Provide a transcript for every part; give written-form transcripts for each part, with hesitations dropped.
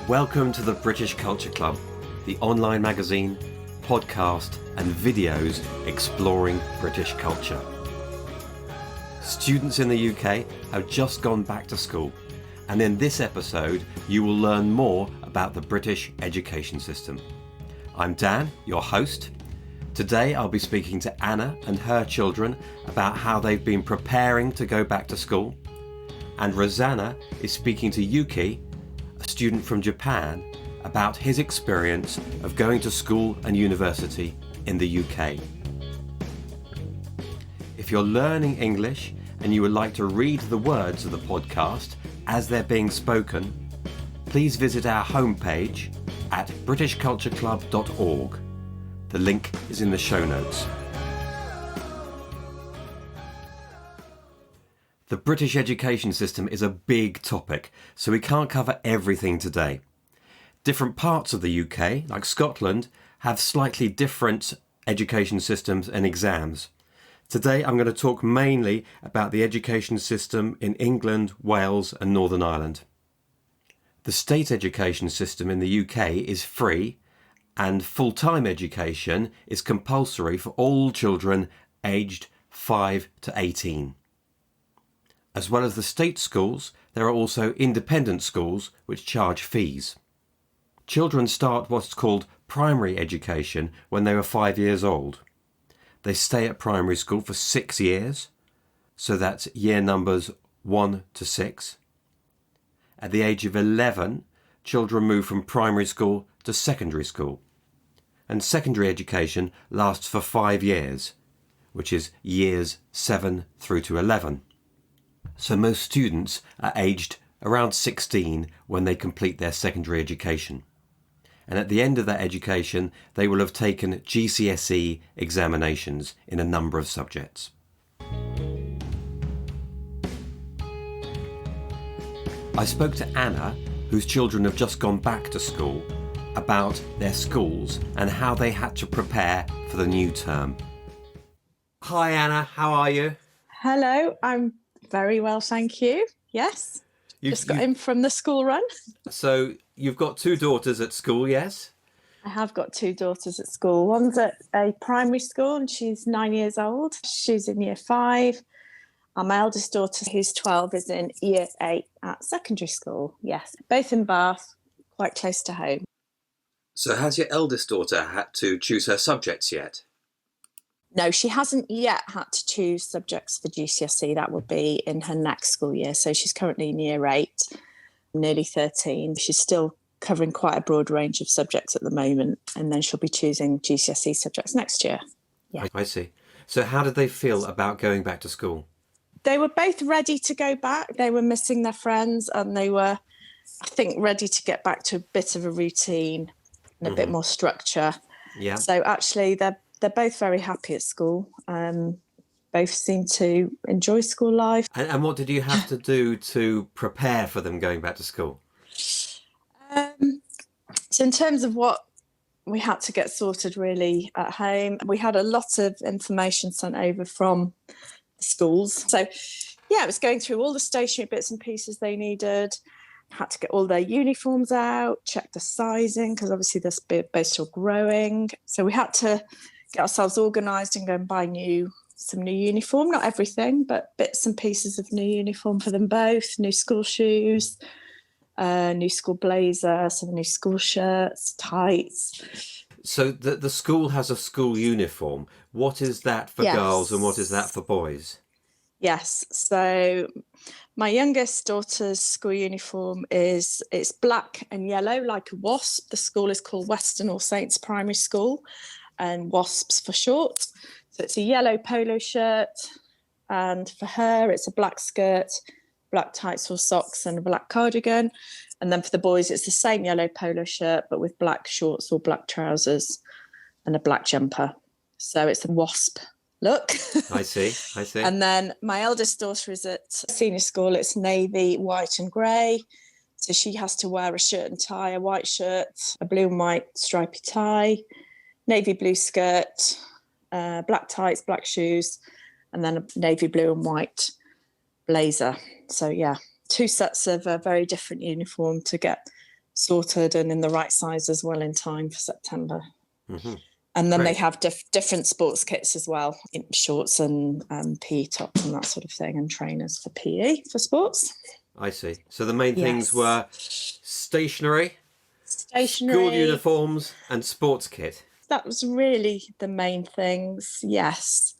Welcome to the British Culture Club, the online magazine, podcast and videos exploring British culture. Students in the UK have just gone back to school, and in this episode you will learn more about the British education system. I'm Dan, your host. Today I'll be speaking to Anna and her children about how they've been preparing to go back to school, and Rosanna is speaking to Yuki, a student from Japan, about his experience of going to school and university in the UK. If you're learning English and you would like to read the words of the podcast as they're being spoken, please visit our homepage at britishcultureclub.org. The link is in the show notes. The British education system is a big topic, so we can't cover everything today. Different parts of the UK, like Scotland, have slightly different education systems and exams. Today I'm going to talk mainly about the education system in England, Wales and Northern Ireland. The state education system in the UK is free, and full-time education is compulsory for all children aged 5 to 18. As well as the state schools, there are also independent schools which charge fees. Children start what's called primary education when they are 5 years old. They stay at primary school for 6 years, so that's year numbers 1 to 6. At the age of 11, children move from primary school to secondary school. And secondary education lasts for 5 years, which is years 7 through to 11. So most students are aged around 16 when they complete their secondary education. And at the end of that education, they will have taken GCSE examinations in a number of subjects. I spoke to Anna, whose children have just gone back to school, about their schools and how they had to prepare for the new term. Hi Anna, how are you? Hello, I'm very well, thank you. Yes, just got in from the school run. So you've got 2 daughters at school, yes? I have got 2 daughters at school. One's at a primary school and she's 9 years old. She's in year 5. And my eldest daughter, who's 12, is in year 8 at secondary school. Yes, both in Bath, quite close to home. So has your eldest daughter had to choose her subjects yet? No, she hasn't yet had to choose subjects for GCSE. That will be in her next school year. So she's currently in year 8, nearly 13. She's still covering quite a broad range of subjects at the moment. And then she'll be choosing GCSE subjects next year. Yeah, I see. So how did they feel about going back to school? They were both ready to go back. They were missing their friends and they were, I think, ready to get back to a bit of a routine and a bit more structure. Yeah. So actually they're both very happy at school. Both seem to enjoy school life. And what did you have to do to prepare for them going back to school? So in terms of what we had to get sorted really at home, we had a lot of information sent over from the schools. So yeah, it was going through all the stationery bits and pieces they needed. Had to get all their uniforms out, check the sizing, because obviously they're both still growing. So we had to get ourselves organised and go and buy some new uniform. Not everything, but bits and pieces of new uniform for them both. New school shoes, new school blazer, some new school shirts, tights. So the school has a school uniform. What is that for girls and what is that for boys? Yes, so my youngest daughter's school uniform it's black and yellow like a wasp. The school is called Western All Saints Primary School, and WASPs for short. So it's a yellow polo shirt, and for her it's a black skirt, black tights or socks and a black cardigan. And then for the boys it's the same yellow polo shirt but with black shorts or black trousers and a black jumper. So it's a WASP look. I see. And then my eldest daughter is at senior school. It's navy, white and grey. So she has to wear a shirt and tie, a white shirt, a blue and white stripy tie, navy blue skirt, black tights, black shoes, and then a navy blue and white blazer. So yeah, 2 sets of a very different uniform to get sorted and in the right size as well in time for September. Mm-hmm. And then Great. they have different sports kits as well, in shorts and PE tops and that sort of thing, and trainers for PE for sports. I see. So the main things Yes. were stationery, school Stationery. uniforms, and sports kit. That was really the main things, yes.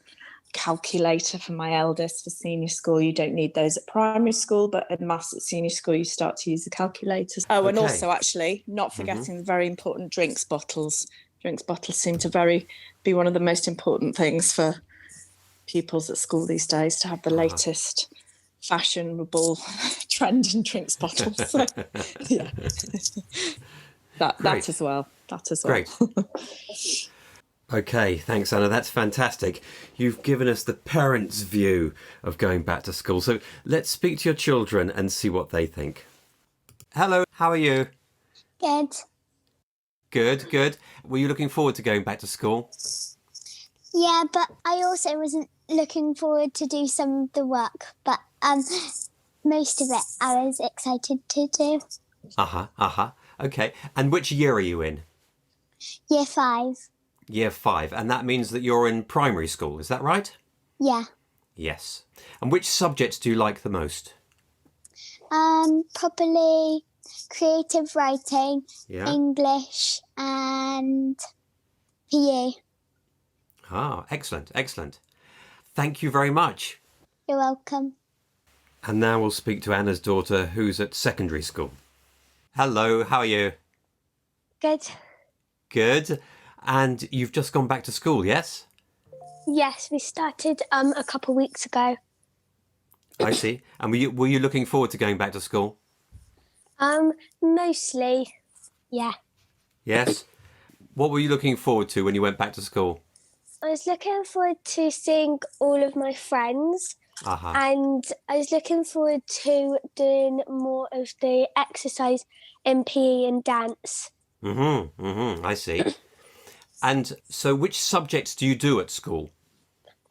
Calculator for my eldest for senior school. You don't need those at primary school, but at maths at senior school, you start to use the calculators. Oh, and Okay. also, actually, not forgetting the very important drinks bottles. Drinks bottles seem to be one of the most important things for pupils at school these days, to have the latest fashionable trend in drinks bottles. So, yeah, that as well. That as well. Great. Okay, thanks, Anna. That's fantastic. You've given us the parents' view of going back to school. So let's speak to your children and see what they think. Hello, how are you? Good. Good, good. Were you looking forward to going back to school? Yeah, but I also wasn't looking forward to do some of the work, but most of it I was excited to do. Okay. And which year are you in? Year 5. Year 5. And that means that you're in primary school, is that right? Yeah. Yes. And which subjects do you like the most? Probably creative writing, Yeah. English, and PE. Ah, excellent, excellent. Thank you very much. You're welcome. And now we'll speak to Anna's daughter, who's at secondary school. Hello, how are you? Good. Good. And you've just gone back to school, yes? Yes, we started a couple weeks ago. I see. And were you looking forward to going back to school? Mostly, yeah. Yes. What were you looking forward to when you went back to school? I was looking forward to seeing all of my friends. And I was looking forward to doing more of the exercise in PE and dance. I see. And so which subjects do you do at school?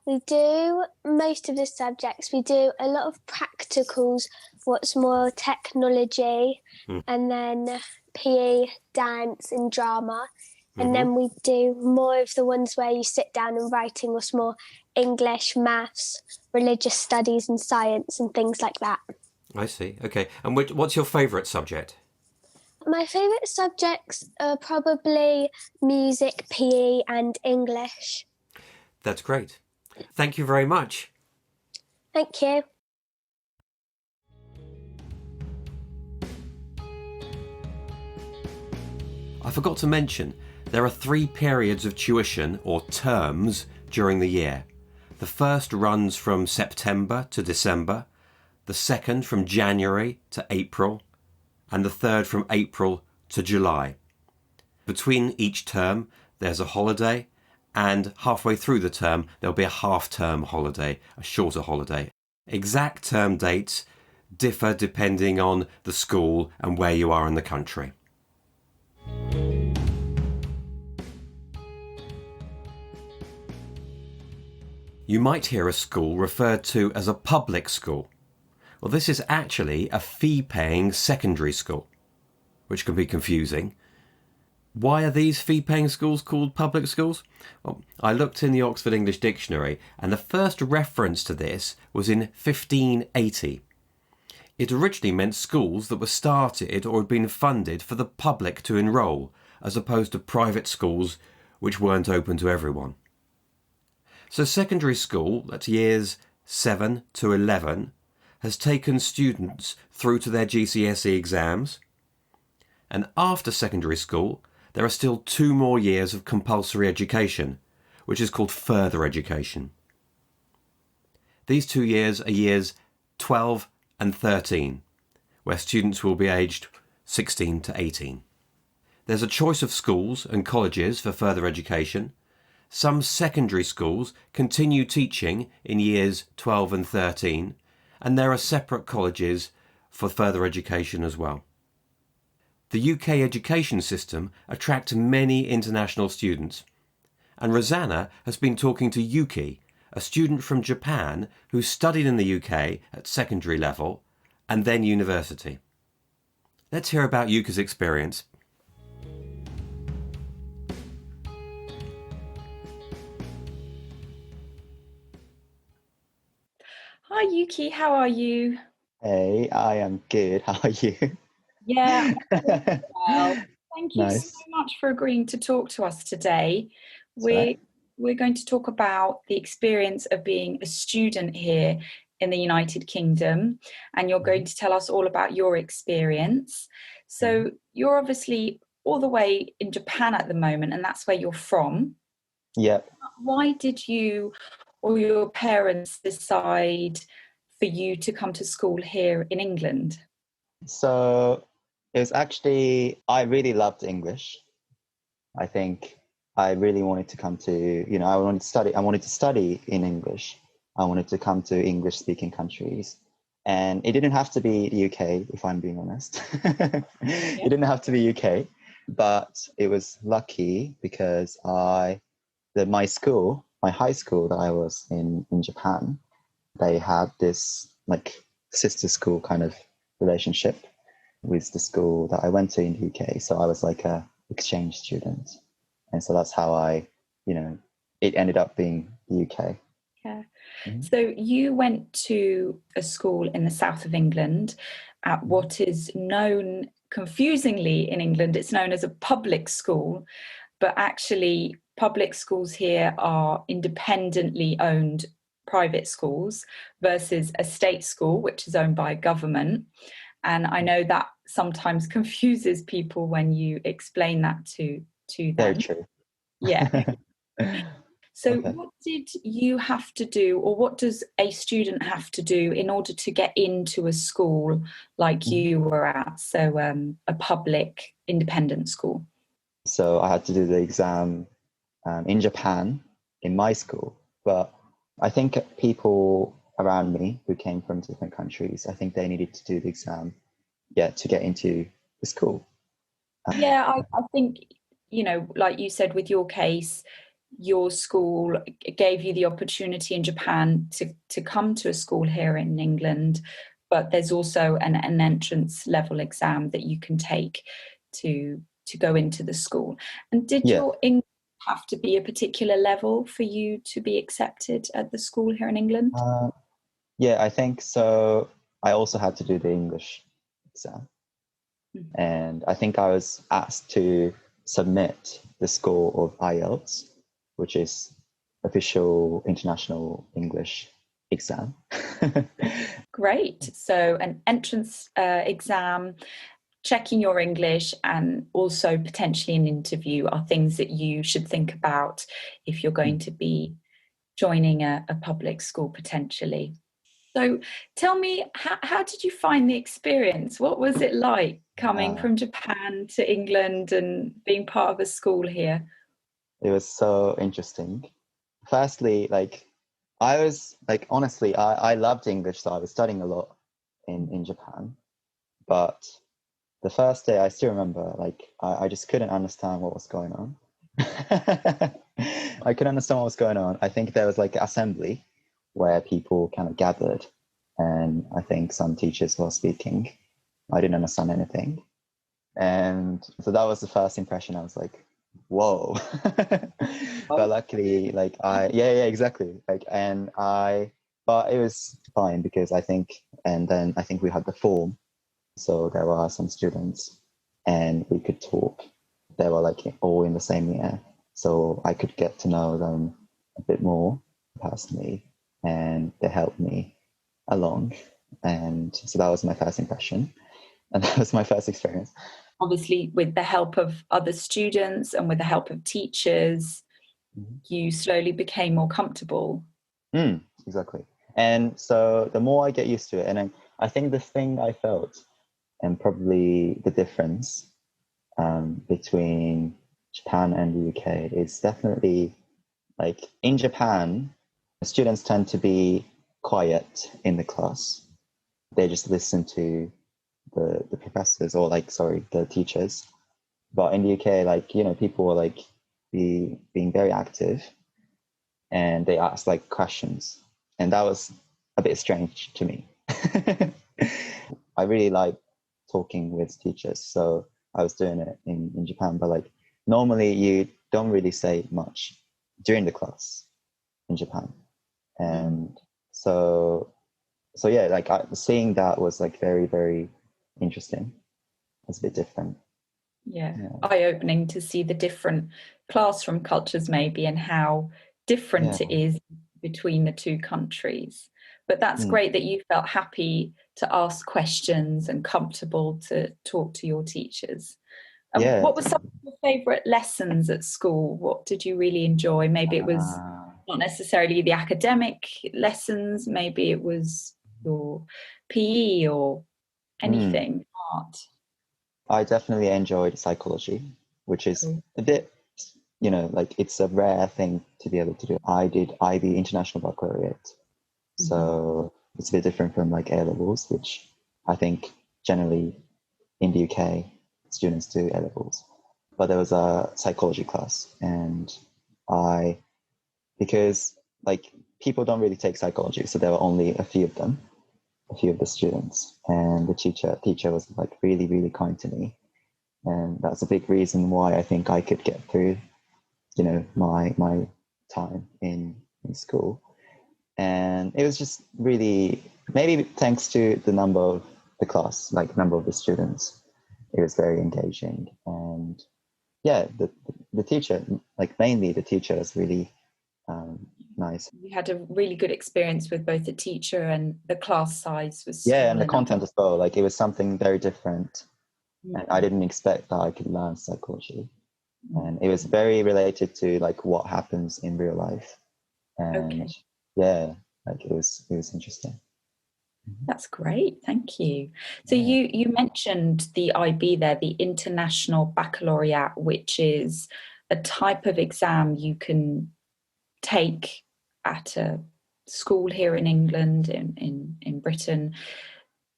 We do most of the subjects. We do a lot of practicals, what's more technology, and then PE, dance and drama. And then we do more of the ones where you sit down and writing, what's more English, maths, religious studies and science and things like that. I see. Okay. And what's your favourite subject? My favourite subjects are probably music, PE and English. That's great. Thank you very much. Thank you. I forgot to mention, there are 3 periods of tuition, or terms, during the year. The first runs from September to December, the second from January to April, and the third from April to July. Between each term, there's a holiday, and halfway through the term, there'll be a half-term holiday, a shorter holiday. Exact term dates differ depending on the school and where you are in the country. You might hear a school referred to as a public school. Well, this is actually a fee-paying secondary school, which can be confusing. Why are these fee-paying schools called public schools? Well, I looked in the Oxford English Dictionary, and the first reference to this was in 1580. It originally meant schools that were started or had been funded for the public to enrol, as opposed to private schools which weren't open to everyone. So secondary school, that's years 7 to 11, has taken students through to their GCSE exams. And after secondary school, there are still 2 more years of compulsory education, which is called further education. These 2 years are years 12 and 13, where students will be aged 16 to 18. There's a choice of schools and colleges for further education. Some secondary schools continue teaching in years 12 and 13, and there are separate colleges for further education as well. The UK education system attracts many international students, and Rosanna has been talking to Yuki, a student from Japan who studied in the UK at secondary level and then university. Let's hear about Yuka's experience. Hi Yuki, how are you? Hey, I am good. How are you? Yeah, I'm doing well. Thank you so Nice. much for agreeing to talk to us today. That's right. We're going to talk about the experience of being a student here in the United Kingdom, and you're going to tell us all about your experience. So you're obviously all the way in Japan at the moment, and that's where you're from. Yep. Why did you or your parents decide for you to come to school here in England? So it was actually, I really loved English. I think I really wanted to come to, I wanted to study in English. I wanted to come to English speaking countries. And it didn't have to be the UK, if I'm being honest. It didn't have to be UK, but it was lucky because my high school that I was in Japan, they had this like sister school kind of relationship with the school that I went to in the UK. So I was like a exchange student. And so that's how it ended up being the UK. Yeah. Mhm. So you went to a school in the south of England at what is known confusingly in England, it's known as a public school, but actually public schools here are independently owned private schools versus a state school, which is owned by government. And I know that sometimes confuses people when you explain that to Very them. true. Yeah. So Okay. what did you have to do, or what does a student have to do in order to get into a school like you were at, so a public independent school? So I had to do the exam in Japan in my school. But I think people around me who came from different countries, I think they needed to do the exam, to get into the school. Yeah, I think, like you said with your case, your school gave you the opportunity in Japan to come to a school here in England, but there's also an entrance level exam that you can take to go into the school. And did Yeah. your English have to be a particular level for you to be accepted at the school here in England? Yeah, I think so. I also had to do the English exam. And I think I was asked to submit the score of IELTS, which is official international English exam. Great. So an entrance exam, checking your English, and also potentially an interview are things that you should think about if you're going to be joining a public school potentially. So tell me, how did you find the experience? What was it like coming from Japan to England and being part of a school here? It was so interesting. Firstly, honestly, I loved English, so I was studying a lot in Japan. But the first day, I still remember, I just couldn't understand what was going on. I couldn't understand what was going on. I think there was like an assembly where people kind of gathered, and I think some teachers were speaking. I didn't understand anything. And so that was the first impression. I was like, whoa. But luckily, exactly. But it was fine because and then I think we had the form. So there were some students and we could talk. They were like all in the same year. So I could get to know them a bit more personally, and they helped me along. And so that was my first impression. And that was my first experience. Obviously, with the help of other students and with the help of teachers, you slowly became more comfortable. Exactly. And so the more I get used to it, and I think the thing I felt, and probably the difference between Japan and the UK is definitely like in Japan, students tend to be quiet in the class. They just listen to the professors or the teachers. But in the UK, people were being very active, and they asked questions, and that was a bit strange to me. I really like talking with teachers. So I was doing it in Japan, but like normally you don't really say much during the class in Japan. And so yeah, like seeing that was like very, very interesting. It's a bit different. Yeah, eye-opening to see the different classroom cultures maybe and how different it is between the two countries. But that's great that you felt happy to ask questions and comfortable to talk to your teachers. What were some of your favourite lessons at school? What did you really enjoy? Maybe it was not necessarily the academic lessons, maybe it was your PE or anything, art. I definitely enjoyed psychology, which is a bit, like it's a rare thing to be able to do. I did IB, International Baccalaureate. So it's a bit different from like A-levels, which I think generally in the UK, students do A-levels. But there was a psychology class, and because like people don't really take psychology, so there were only a few of the students, and the teacher was like really, really kind to me. And that's a big reason why I think I could get through, my time in school. And it was just really, maybe thanks to the number of the class, like number of the students, it was very engaging. And yeah, the teacher, like mainly the teacher, was really nice. You had a really good experience with both the teacher and the class size was small. Yeah, and the content as well. Like it was something very different. And I didn't expect that I could learn psychology. And it was very related to like what happens in real life. And yeah, like it was interesting. That's great, thank you. So you mentioned the IB there, the International Baccalaureate, which is a type of exam you can take at a school here in England, in Britain.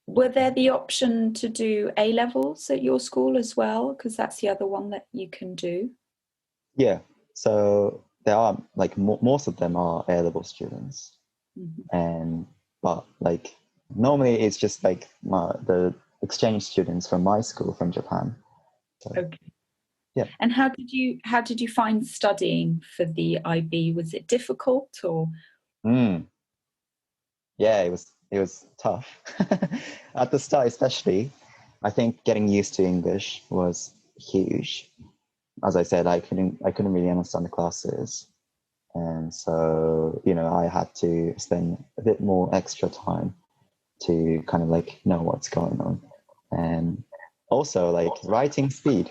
Were there the option to do A-levels at your school as well? Because that's the other one that you can do. Yeah, so there are like most of them are A-level students, but like normally it's just like the exchange students from my school from Japan. So, yeah. And how did you find studying for the IB? Was it difficult or? Yeah, it was tough at the start, especially. I think getting used to English was huge. As I said, I couldn't really understand the classes, and so I had to spend a bit more extra time to kind of like know what's going on. And also like writing speed,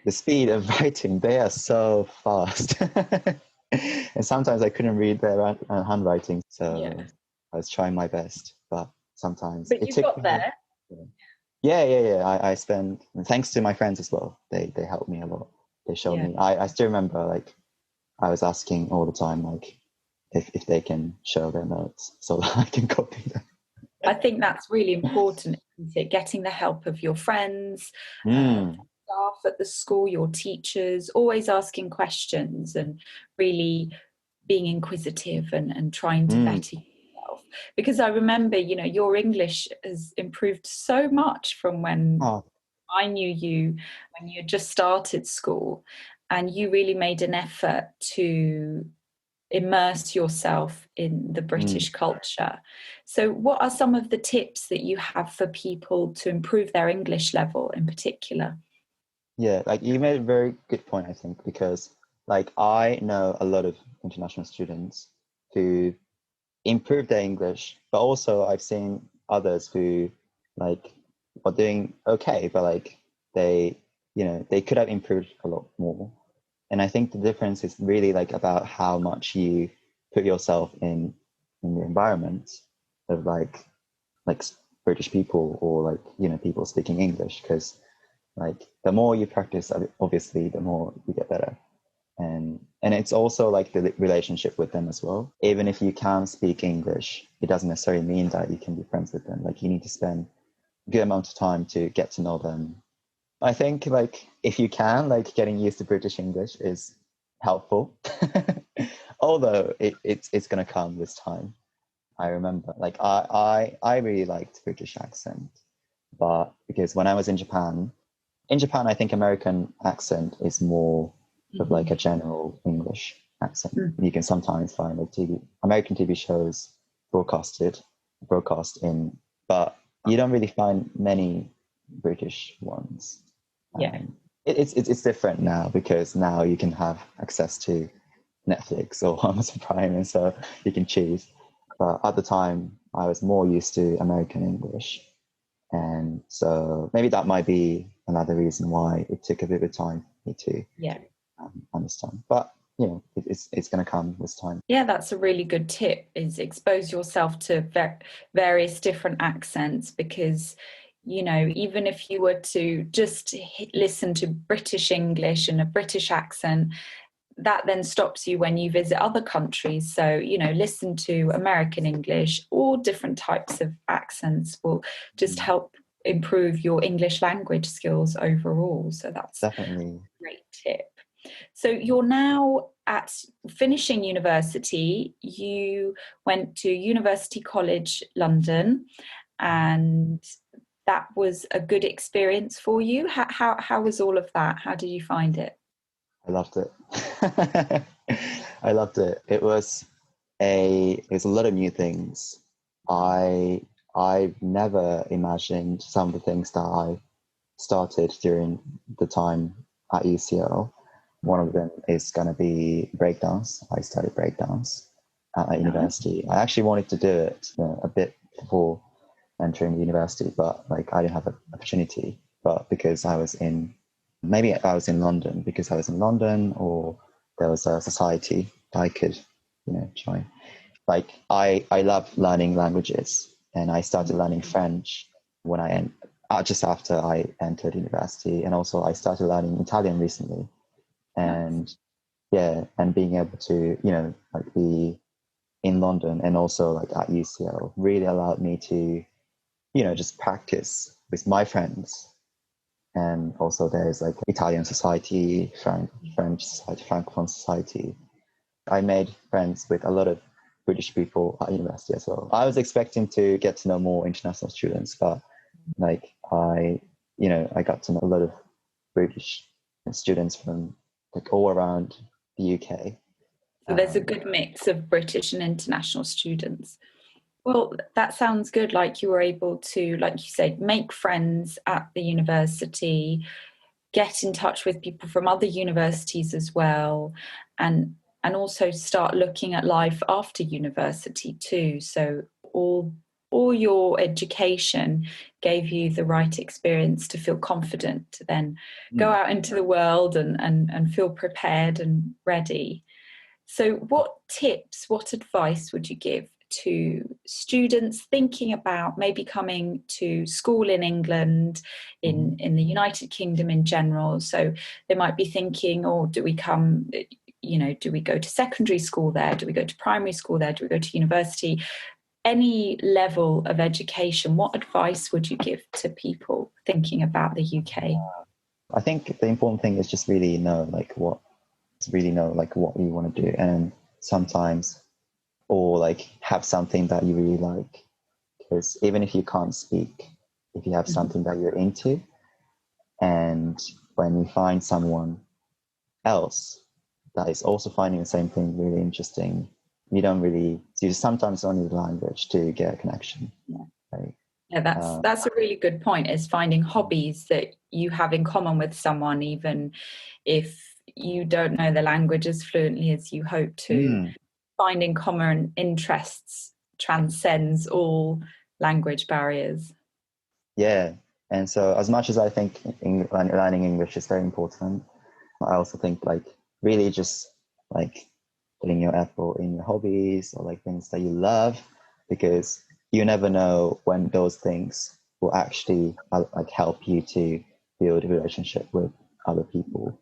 the speed of writing, they are so fast. And sometimes I couldn't read their handwriting, so I was trying my best, but sometimes but you got there. Yeah. I spent, thanks to my friends as well, they helped me a lot. They showed me. I still remember like I was asking all the time like if they can show their notes so that I can copy them. I think that's really important, isn't it? Getting the help of your friends, staff at the school, your teachers, always asking questions and really being inquisitive and trying to better yourself. Because I remember, your English has improved so much from when I knew you, when you just started school, and you really made an effort to immerse yourself in the British culture. So what are some of the tips that you have for people to improve their English level in particular? Yeah, like you made a very good point, I think, because like I know a lot of international students who improve their English, but also I've seen others who like are doing okay, but like they could have improved a lot more. And I think the difference is really like about how much you put yourself in the environment of like British people or like people speaking English, because like the more you practice, obviously the more you get better. And it's also like the relationship with them as well. Even if you can't speak English, it doesn't necessarily mean that you can be friends with them. Like you need to spend a good amount of time to get to know them. I think like if you can, like getting used to British English is helpful. Although it's gonna come with time. I remember like I really liked British accent. But because when I was in Japan, I think American accent is more of like a general English accent. You can sometimes find like American TV shows broadcast in, but you don't really find many British ones. Yeah. It's different now because now you can have access to Netflix or Amazon Prime, and so you can choose. But at the time, I was more used to American English, and so maybe that might be another reason why it took a bit of time for me to understand. But it's going to come with time. Yeah, that's a really good tip, is expose yourself to various different accents, because even if you were to just listen to British English and a British accent, that then stops you when you visit other countries. So listen to American English, or different types of accents will just help improve your English language skills overall. So that's definitely a great tip. So you're now at finishing university. You went to University College London, and that was a good experience for you. How was all of that? How did you find it? I loved it. I loved it. It was a lot of new things. I've never imagined some of the things that I started during the time at UCL. One of them is going to be breakdance. I studied breakdance at university. I actually wanted to do it a bit before entering university, but I didn't have an opportunity. But because I was in London, or there was a society I could join. I love learning languages, and I started learning French when just after I entered university, and also I started learning Italian recently. And and being able to be in London and also at UCL really allowed me to just practice with my friends. And also there's Italian society, French society, Francophone society. I made friends with a lot of British people at university as well. I was expecting to get to know more international students, but I got to know a lot of British students from all around the UK. So there's a good mix of British and international students. Well, that sounds good. Like you were able to, like you said, make friends at the university, get in touch with people from other universities as well, and also start looking at life after university too. So all your education gave you the right experience to feel confident to then go out into the world and feel prepared and ready. So what advice would you give to students thinking about maybe coming to school in England, in the United Kingdom in general? So they might be thinking, do we go to secondary school there? Do we go to primary school there? Do we go to university? Any level of education, what advice would you give to people thinking about the UK? I think the important thing is just really know what you want to do, and sometimes have something that you really like, because even if you can't speak, if you have something that you're into, and when you find someone else that is also finding the same thing really interesting, you sometimes don't need language to get a connection. Yeah, that's a really good point, is finding hobbies that you have in common with someone, even if you don't know the language as fluently as you hope to. Finding common interests transcends all language barriers. Yeah, and so as much as I think learning English is very important, I also think really just putting your effort in your hobbies or things that you love, because you never know when those things will actually help you to build a relationship with other people.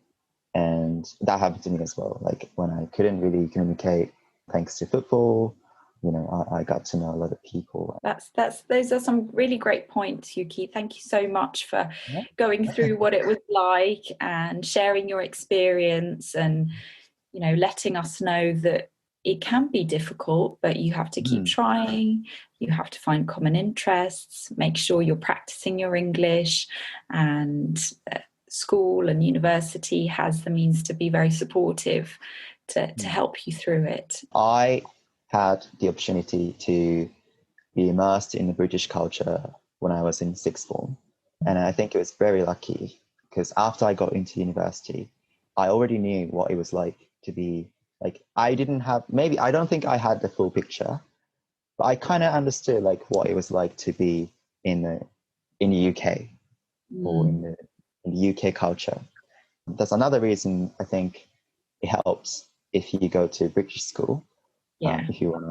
And that happened to me as well. When I couldn't really communicate, thanks to football, I got to know a lot of people. Those are some really great points, Yuki. Thank you so much for going through what it was like and sharing your experience, and letting us know that it can be difficult, but you have to keep trying. You have to find common interests, make sure you're practicing your English, and school and university has the means to be very supportive to help you through it. I had the opportunity to be immersed in the British culture when I was in sixth form. And I think it was very lucky because after I got into university, I already knew what it was like to be like, I don't think I had the full picture, but I kind of understood like what it was like to be in the UK or in the UK culture. That's another reason I think it helps if you go to British school. If you want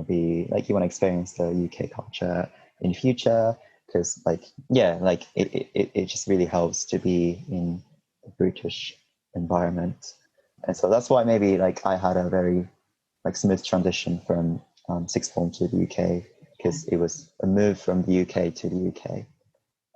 to experience the UK culture in the future, because it just really helps to be in the British environment. And so that's why maybe like I had a very like smooth transition from sixth form to the UK, because it was a move from the UK to the UK.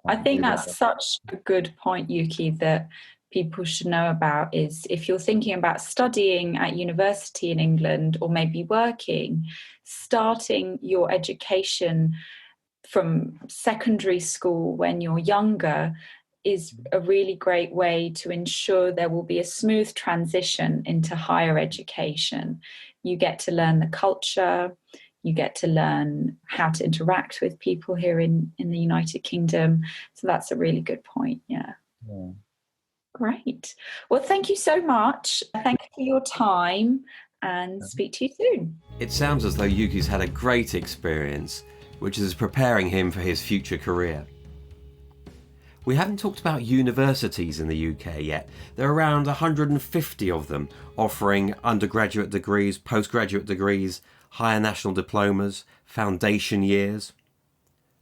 I think that's such a good point, Yuki, that people should know about is if you're thinking about studying at university in England or maybe working, starting your education from secondary school when you're younger is a really great way to ensure there will be a smooth transition into higher education. You get to learn the culture, you get to learn how to interact with people here in the United Kingdom. So that's a really good point, yeah. Great. Well, thank you so much. Thank you for your time and speak to you soon. It sounds as though Yuki's had a great experience, which is preparing him for his future career. We haven't talked about universities in the UK yet. There are around 150 of them, offering undergraduate degrees, postgraduate degrees, higher national diplomas, foundation years.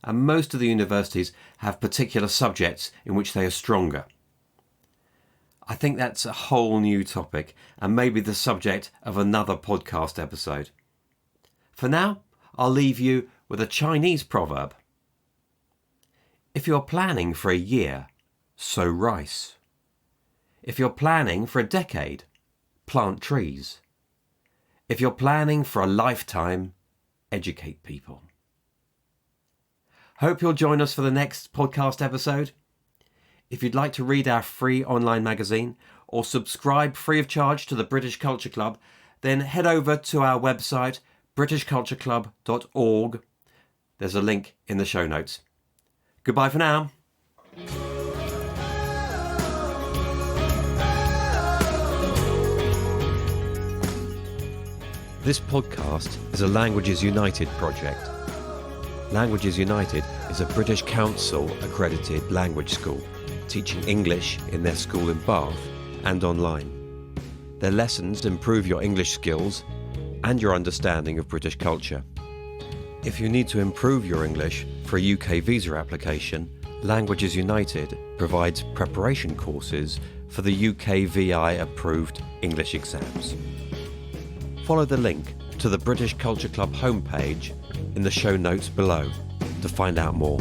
And most of the universities have particular subjects in which they are stronger. I think that's a whole new topic and maybe the subject of another podcast episode. For now, I'll leave you with a Chinese proverb. If you're planning for a year, sow rice. If you're planning for a decade, plant trees. If you're planning for a lifetime, educate people. Hope you'll join us for the next podcast episode. If you'd like to read our free online magazine or subscribe free of charge to the British Culture Club, then head over to our website, britishcultureclub.org. There's a link in the show notes. Goodbye for now. This podcast is a Languages United project. Languages United is a British Council accredited language school, teaching English in their school in Bath and online. Their lessons improve your English skills and your understanding of British culture. If you need to improve your English for a UK visa application, Languages United provides preparation courses for the UK VI approved English exams. Follow the link to the British Culture Club homepage in the show notes below to find out more.